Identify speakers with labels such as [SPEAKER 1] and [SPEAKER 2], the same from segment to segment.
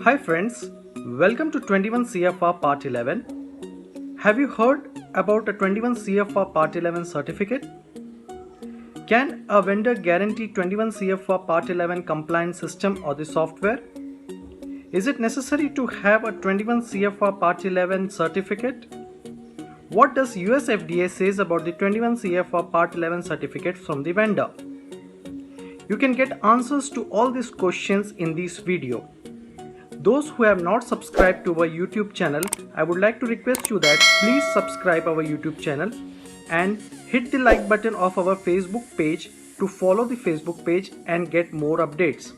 [SPEAKER 1] Hi friends, welcome to 21 CFR Part 11. Have you heard about a 21 CFR Part 11 certificate? Can a vendor guarantee 21 CFR Part 11 compliant system or the software? Is it necessary to have a 21 CFR Part 11 certificate? What does USFDA says about the 21 CFR Part 11 certificate from the vendor? You can get answers to all these questions in this video. Those who have not subscribed to our YouTube channel, I would like to request you that please subscribe our YouTube channel and hit the like button of our Facebook page to follow the Facebook page and get more updates.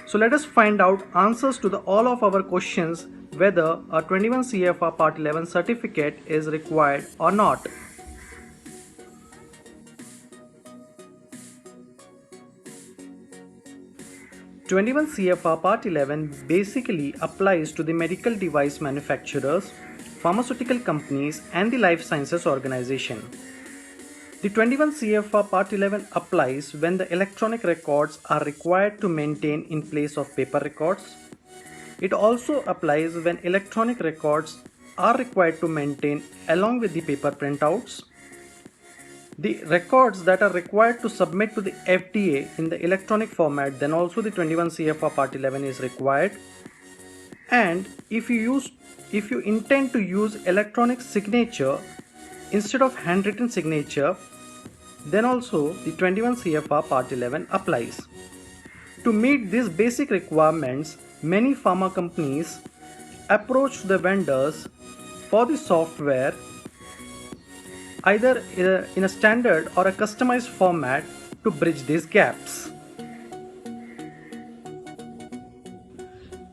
[SPEAKER 1] So let us find out answers to all of our questions whether a 21 CFR Part 11 certificate is required or not. #21 CFR Part 11 basically applies to the medical device manufacturers, pharmaceutical companies and the life sciences organization. The 21 CFR Part 11 applies when the electronic records are required to maintain in place of paper records. It also applies when electronic records are required to maintain along with the paper printouts. The records that are required to submit to the FDA in the electronic format, then also the 21 CFR Part 11 is required. And if you intend to use electronic signature instead of handwritten signature, then also the 21 CFR Part 11 applies. To meet these basic requirements, many pharma companies approach the vendors for the software either in a standard or a customized format to bridge these gaps.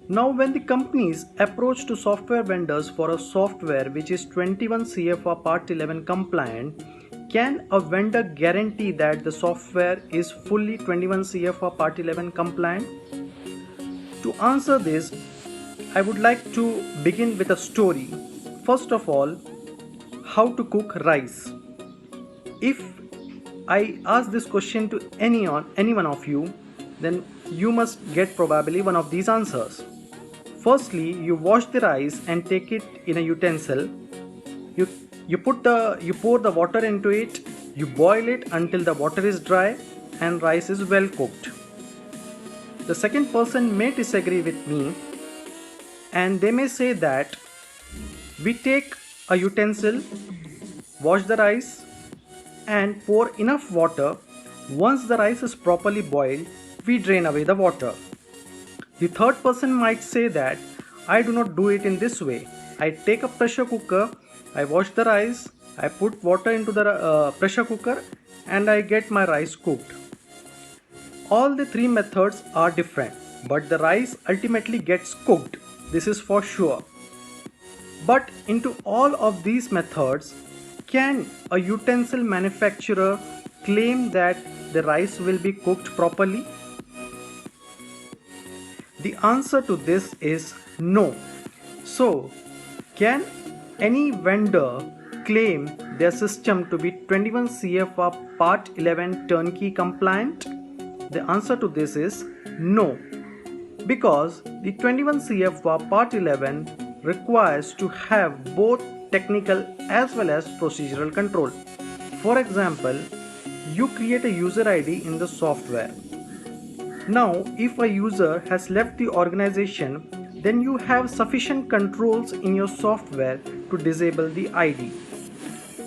[SPEAKER 1] Now, when the companies approach to software vendors for a software which is 21 CFR Part 11 compliant, can a vendor guarantee that the software is fully 21 CFR Part 11 compliant? To answer this, I would like to begin with a story. First of all, how to cook rice. If I ask this question to any one of you, then you must get probably one of these answers. Firstly, you wash the rice and take it in a utensil. You pour the water into it, you boil it until the water is dry and rice is well cooked. The second person may disagree with me and they may say that we take a utensil, wash the rice and pour enough water. Once the rice is properly boiled, we drain away the water. The third person might say that I do not do it in this way. I take a pressure cooker, I wash the rice, I put water into the pressure cooker and I get my rice cooked. All the three methods are different, but the rice ultimately gets cooked. This is for sure. But into all of these methods, can a utensil manufacturer claim that the rice will be cooked properly? The answer to this is no. So, can any vendor claim their system to be 21 CFR Part 11 turnkey compliant? The answer to this is no, because the 21 CFR Part 11 requires to have both technical as well as procedural control. For example, you create a user ID in the software. Now, if a user has left the organization, then you have sufficient controls in your software to disable the ID.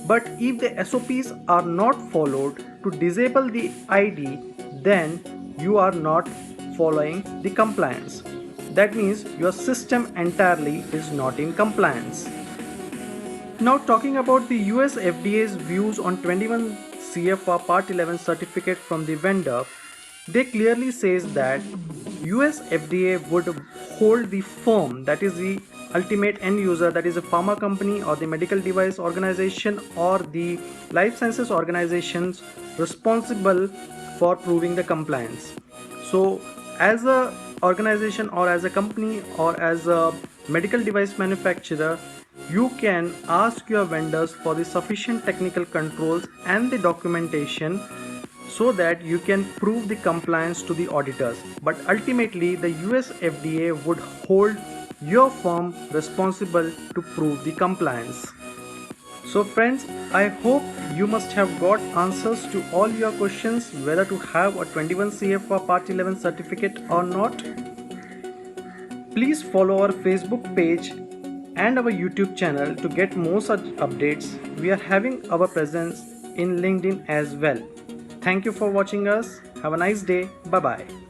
[SPEAKER 1] But if the SOPs are not followed to disable the ID, then you are not following the compliance. That means your system entirely is not in compliance. Now, talking about the USFDA's views on 21 CFR Part 11 certificate from the vendor, they clearly says that USFDA would hold the firm, that is the ultimate end user, that is a pharma company or the medical device organization or the life sciences organizations, responsible for proving the compliance. So as a organization or as a company or as a medical device manufacturer, you can ask your vendors for the sufficient technical controls and the documentation so that you can prove the compliance to the auditors. But ultimately, the USFDA would hold your firm responsible to prove the compliance. So friends, I hope you must have got answers to all your questions whether to have a 21 CFR Part 11 certificate or not. Please follow our Facebook page and our YouTube channel to get more such updates. We are having our presence in LinkedIn as well. Thank you for watching us. Have a nice day. Bye bye.